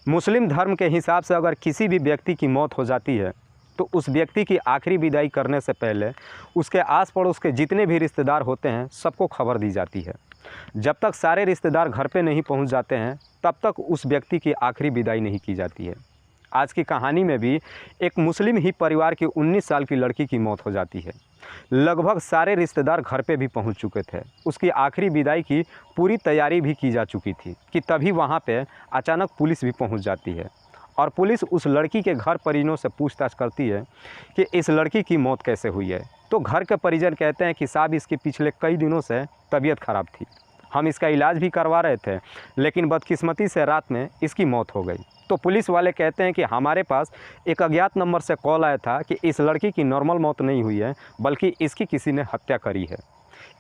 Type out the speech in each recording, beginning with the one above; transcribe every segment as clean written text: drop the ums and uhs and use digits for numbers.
मुस्लिम धर्म के हिसाब से अगर किसी भी व्यक्ति की मौत हो जाती है तो उस व्यक्ति की आखिरी विदाई करने से पहले उसके आस पड़ोस के जितने भी रिश्तेदार होते हैं सबको खबर दी जाती है। जब तक सारे रिश्तेदार घर पे नहीं पहुंच जाते हैं तब तक उस व्यक्ति की आखिरी विदाई नहीं की जाती है। आज की कहानी में भी एक मुस्लिम ही परिवार की 19 साल की लड़की की मौत हो जाती है। लगभग सारे रिश्तेदार घर पे भी पहुंच चुके थे, उसकी आखिरी विदाई की पूरी तैयारी भी की जा चुकी थी कि तभी वहां पे अचानक पुलिस भी पहुंच जाती है और पुलिस उस लड़की के घर परिजनों से पूछताछ करती है कि इस लड़की की मौत कैसे हुई है। तो घर के परिजन कहते हैं कि साहब इसके पिछले कई दिनों से तबीयत ख़राब थी, हम इसका इलाज भी करवा रहे थे, लेकिन बदकिस्मती से रात में इसकी मौत हो गई। तो पुलिस वाले कहते हैं कि हमारे पास एक अज्ञात नंबर से कॉल आया था कि इस लड़की की नॉर्मल मौत नहीं हुई है बल्कि इसकी किसी ने हत्या करी है।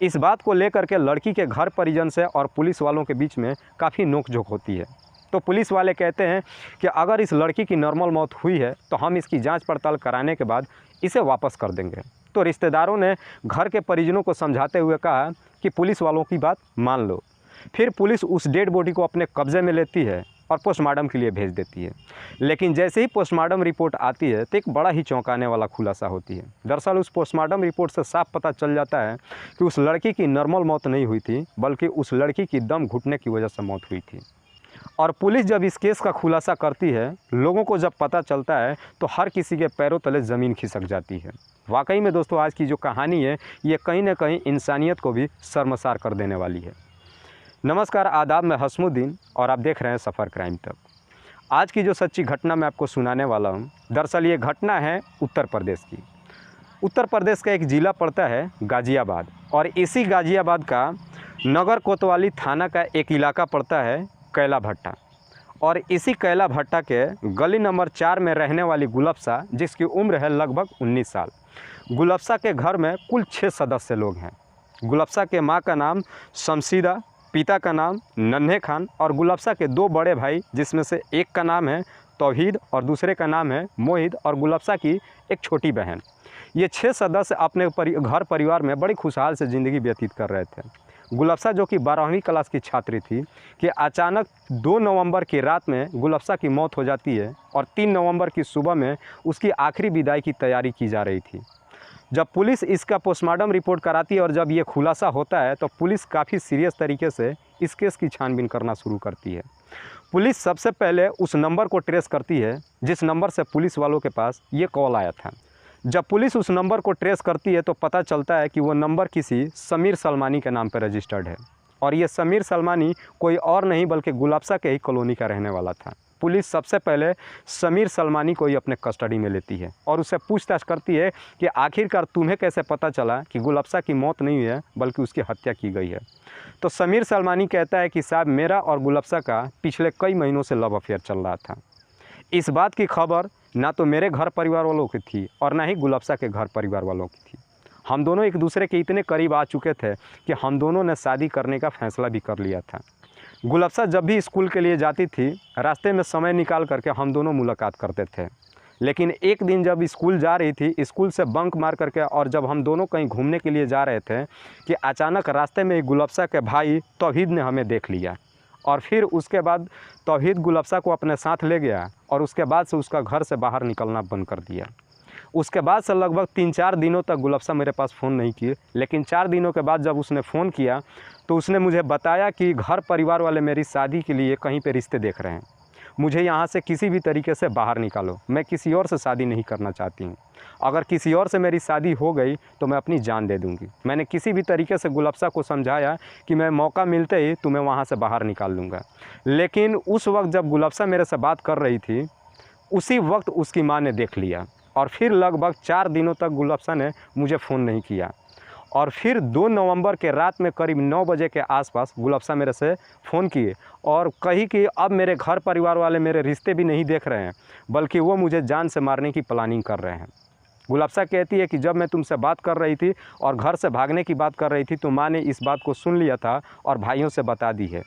इस बात को लेकर के लड़की के घर परिजन से और पुलिस वालों के बीच में काफ़ी नोकझोंक होती है। तो पुलिस वाले कहते हैं कि अगर इस लड़की की नॉर्मल मौत हुई है तो हम इसकी जांच पड़ताल कराने के बाद इसे वापस कर देंगे। तो रिश्तेदारों ने घर के परिजनों को समझाते हुए कहा कि पुलिस वालों की बात मान लो। फिर पुलिस उस डेड बॉडी को अपने कब्ज़े में लेती है और पोस्टमार्टम के लिए भेज देती है। लेकिन जैसे ही पोस्टमार्टम रिपोर्ट आती है तो एक बड़ा ही चौंकाने वाला खुलासा होती है। दरअसल उस पोस्टमार्टम रिपोर्ट से साफ पता चल जाता है कि उस लड़की की नॉर्मल मौत नहीं हुई थी बल्कि उस लड़की की दम घुटने की वजह से मौत हुई थी। और पुलिस जब इस केस का खुलासा करती है, लोगों को जब पता चलता है तो हर किसी के पैरों तले ज़मीन खिसक जाती है। वाकई में दोस्तों आज की जो कहानी है ये कहीं ना कहीं इंसानियत को भी शर्मसार कर देने वाली है। नमस्कार, आदाब, मैं हसमुद्दीन और आप देख रहे हैं सफ़र क्राइम तक। आज की जो सच्ची घटना मैं आपको सुनाने वाला हूँ, दरअसल ये घटना है उत्तर प्रदेश की। उत्तर प्रदेश का एक ज़िला पड़ता है गाज़ियाबाद और इसी गाज़ियाबाद का नगर कोतवाली थाना का एक इलाका पड़ता है कैला भट्टा। और इसी कैला भट्टा के गली नंबर 4 में रहने वाली गुलफ्सा, जिसकी उम्र है लगभग 19 साल। गुलफ्सा के घर में कुल 6 सदस्य लोग हैं। गुलफ्सा के माँ का नाम शमशीदा, पिता का नाम नन्हे खान और गुलफ्सा के 2 बड़े भाई जिसमें से एक का नाम है तौहीद और दूसरे का नाम है मोहिद और गुलफ्सा की एक छोटी बहन। ये 6 सदस्य अपने घर परिवार में बड़ी खुशहाल से ज़िंदगी व्यतीत कर रहे थे। गुलफ्सा जो कि 12वीं क्लास की छात्री थी कि अचानक 2 नवंबर की रात में गुलफ्सा की मौत हो जाती है और 3 नवंबर की सुबह में उसकी आखिरी विदाई की तैयारी की जा रही थी। जब पुलिस इसका पोस्टमार्टम रिपोर्ट कराती है और जब ये खुलासा होता है तो पुलिस काफ़ी सीरियस तरीके से इस केस की छानबीन करना शुरू करती है। पुलिस सबसे पहले उस नंबर को ट्रेस करती है जिस नंबर से पुलिस वालों के पास ये कॉल आया था। जब पुलिस उस नंबर को ट्रेस करती है तो पता चलता है कि वो नंबर किसी समीर सलमानी के नाम पर रजिस्टर्ड है और ये समीर सलमानी कोई और नहीं बल्कि गुलफ्सा के ही कॉलोनी का रहने वाला था। पुलिस सबसे पहले समीर सलमानी को ही अपने कस्टडी में लेती है और उससे पूछताछ करती है कि आखिरकार तुम्हें कैसे पता चला कि गुलफ्सा की मौत नहीं हुई है बल्कि उसकी हत्या की गई है। तो समीर सलमानी कहता है कि साहब मेरा और गुलफ्सा का पिछले कई महीनों से लव अफेयर चल रहा था। इस बात की खबर ना तो मेरे घर परिवार वालों की थी और ना ही गुलफ्सा के घर परिवार वालों की थी। हम दोनों एक दूसरे के इतने करीब आ चुके थे कि हम दोनों ने शादी करने का फैसला भी कर लिया था। गुलफ्सा जब भी स्कूल के लिए जाती थी रास्ते में समय निकाल करके हम दोनों मुलाकात करते थे। लेकिन एक दिन जब स्कूल जा रही थी, स्कूल से बंक मार करके और जब हम दोनों कहीं घूमने के लिए जा रहे थे कि अचानक रास्ते में गुलफ्सा के भाई तौहीद ने हमें देख लिया और फिर उसके बाद तौहीद गुलफ्सा को अपने साथ ले गया और उसके बाद से उसका घर से बाहर निकलना बंद कर दिया। उसके बाद से लगभग 3-4 दिनों तक गुलफ्सा मेरे पास फ़ोन नहीं की, लेकिन 4 दिनों के बाद जब उसने फ़ोन किया तो उसने मुझे बताया कि घर परिवार वाले मेरी शादी के लिए कहीं पे रिश्ते देख रहे हैं, मुझे यहाँ से किसी भी तरीके से बाहर निकालो, मैं किसी और से शादी नहीं करना चाहती हूँ, अगर किसी और से मेरी शादी हो गई तो मैं अपनी जान दे दूँगी। मैंने किसी भी तरीके से गुलफ्सा को समझाया कि मैं मौका मिलते ही तुम्हें वहाँ से बाहर निकाल लूँगा, लेकिन उस वक्त जब गुलफ्सा मेरे से बात कर रही थी उसी वक्त उसकी माँ ने देख लिया और फिर लगभग 4 दिनों तक गुलफ्सा ने मुझे फ़ोन नहीं किया। और फिर 2 नवंबर के रात में करीब 9 बजे के आसपास गुलफ्सा मेरे से फ़ोन किए और कही कि अब मेरे घर परिवार वाले मेरे रिश्ते भी नहीं देख रहे हैं बल्कि वो मुझे जान से मारने की प्लानिंग कर रहे हैं। गुलफ्सा कहती है कि जब मैं तुमसे बात कर रही थी और घर से भागने की बात कर रही थी तो माँ ने इस बात को सुन लिया था और भाइयों से बता दी है।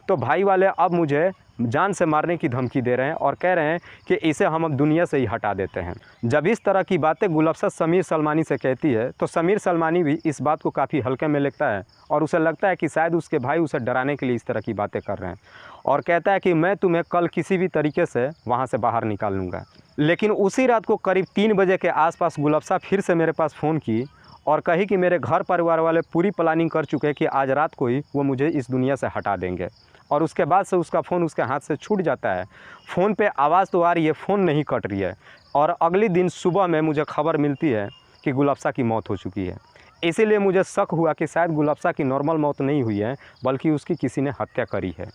तो भाई वाले अब मुझे जान से मारने की धमकी दे रहे हैं और कह रहे हैं कि इसे हम अब दुनिया से ही हटा देते हैं। जब इस तरह की बातें गुलफ्सा समीर सलमानी से कहती है तो समीर सलमानी भी इस बात को काफ़ी हल्के में लेता है और उसे लगता है कि शायद उसके भाई उसे डराने के लिए इस तरह की बातें कर रहे हैं और कहता है कि मैं तुम्हें कल किसी भी तरीके से वहाँ से बाहर निकाल लूँगा। लेकिन उसी रात को करीब 3 बजे के आसपास गुलफ्सा फिर से मेरे पास फ़ोन की और कही कि मेरे घर परिवार वाले पूरी प्लानिंग कर चुके हैं कि आज रात को ही वो मुझे इस दुनिया से हटा देंगे। और उसके बाद से उसका फ़ोन उसके हाथ से छूट जाता है। फ़ोन पे आवाज़ तो आ रही है, फ़ोन नहीं कट रही है। और अगले दिन सुबह में मुझे खबर मिलती है कि गुलफ्सा की मौत हो चुकी है। इसीलिए मुझे शक हुआ कि शायद गुलफ्सा की नॉर्मल मौत नहीं हुई है, बल्कि उसकी किसी ने हत्या करी है।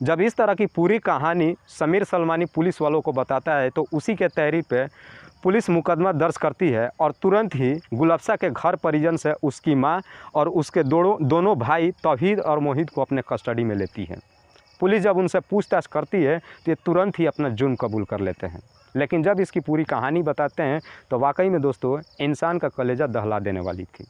जब इस तरह की पूरी कहानी समीर सलमानी पुलिस वालों को बताता है तो उसी के तहरीर पे पुलिस मुकदमा दर्ज करती है और तुरंत ही गुलफ्सा के घर परिजन से उसकी मां और उसके दोनों भाई तौहीद और मोहित को अपने कस्टडी में लेती है। पुलिस जब उनसे पूछताछ करती है तो ये तुरंत ही अपना जुर्म कबूल कर लेते हैं। लेकिन जब इसकी पूरी कहानी बताते हैं तो वाकई में दोस्तों इंसान का कलेजा दहला देने वाली थी।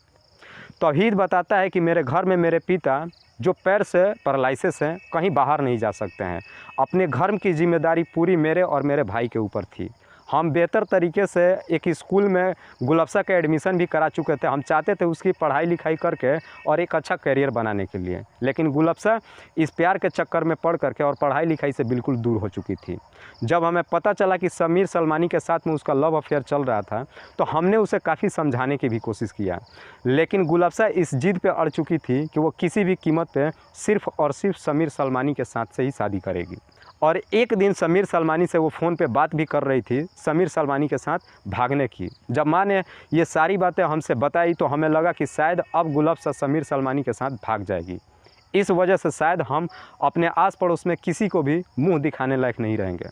तौहीद बताता है कि मेरे घर में मेरे पिता जो पैर से पैरालिसिस हैं, कहीं बाहर नहीं जा सकते हैं। अपने घर की जिम्मेदारी पूरी मेरे और मेरे भाई के ऊपर थी। हम बेहतर तरीके से एक स्कूल में गुलफ्सा का एडमिशन भी करा चुके थे। हम चाहते थे उसकी पढ़ाई लिखाई करके और एक अच्छा करियर बनाने के लिए, लेकिन गुलफ्सा इस प्यार के चक्कर में पड़ करके और पढ़ाई लिखाई से बिल्कुल दूर हो चुकी थी। जब हमें पता चला कि समीर सलमानी के साथ में उसका लव अफेयर चल रहा था तो हमने उसे काफ़ी समझाने की भी कोशिश किया, लेकिन गुलफ्सा इस जिद पे अड़ चुकी थी कि वो किसी भी कीमत पे सिर्फ़ और सिर्फ समीर सलमानी के साथ से ही शादी करेगी। और एक दिन समीर सलमानी से वो फ़ोन पे बात भी कर रही थी समीर सलमानी के साथ भागने की। जब माँ ने ये सारी बातें हमसे बताई तो हमें लगा कि शायद अब गुलफ्सा समीर सलमानी के साथ भाग जाएगी। इस वजह से शायद हम अपने आस पड़ोस में किसी को भी मुंह दिखाने लायक नहीं रहेंगे।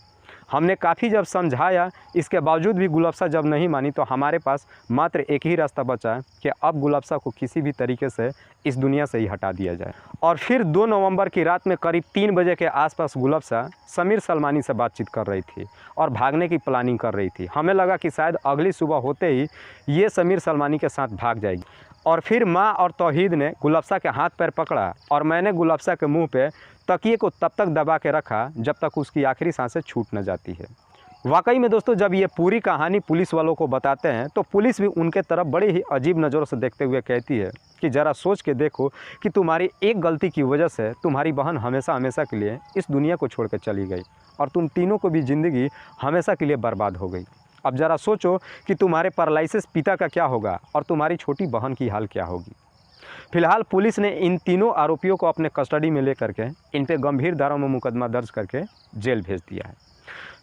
हमने काफ़ी जब समझाया, इसके बावजूद भी गुलफ्सा जब नहीं मानी तो हमारे पास मात्र एक ही रास्ता बचा कि अब गुलफ्सा को किसी भी तरीके से इस दुनिया से ही हटा दिया जाए। और फिर 2 नवंबर की रात में करीब 3 बजे के आसपास गुलफ्सा समीर सलमानी से बातचीत कर रही थी और भागने की प्लानिंग कर रही थी। हमें लगा कि शायद अगली सुबह होते ही ये समीर सलमानी के साथ भाग जाएगी। और फिर माँ और तौहीद ने गुलफ्सा के हाथ पैर पकड़ा और मैंने गुलफ्सा के मुंह पे तकिए को तब तक दबा के रखा जब तक उसकी आखिरी सांसें छूट न जाती है। वाकई में दोस्तों जब ये पूरी कहानी पुलिस वालों को बताते हैं तो पुलिस भी उनके तरफ बड़ी ही अजीब नज़रों से देखते हुए कहती है कि ज़रा सोच के देखो कि तुम्हारी एक गलती की वजह से तुम्हारी बहन हमेशा हमेशा के लिए इस दुनिया को छोड़ कर चली गई और तुम तीनों को भी ज़िंदगी हमेशा के लिए बर्बाद हो गई। अब ज़रा सोचो कि तुम्हारे पैरालिसिस पिता का क्या होगा और तुम्हारी छोटी बहन की हाल क्या होगी। फिलहाल पुलिस ने इन तीनों आरोपियों को अपने कस्टडी में लेकर के इन पे गंभीर धाराओं में मुकदमा दर्ज करके जेल भेज दिया है।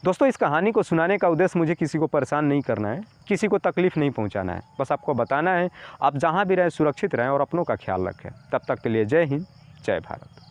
दोस्तों इस कहानी को सुनाने का उद्देश्य मुझे किसी को परेशान नहीं करना है, किसी को तकलीफ़ नहीं पहुंचाना है। बस आपको बताना है आप जहां भी रहें सुरक्षित रहें और अपनों का ख्याल रखें। तब तक के लिए जय हिंद, जय भारत।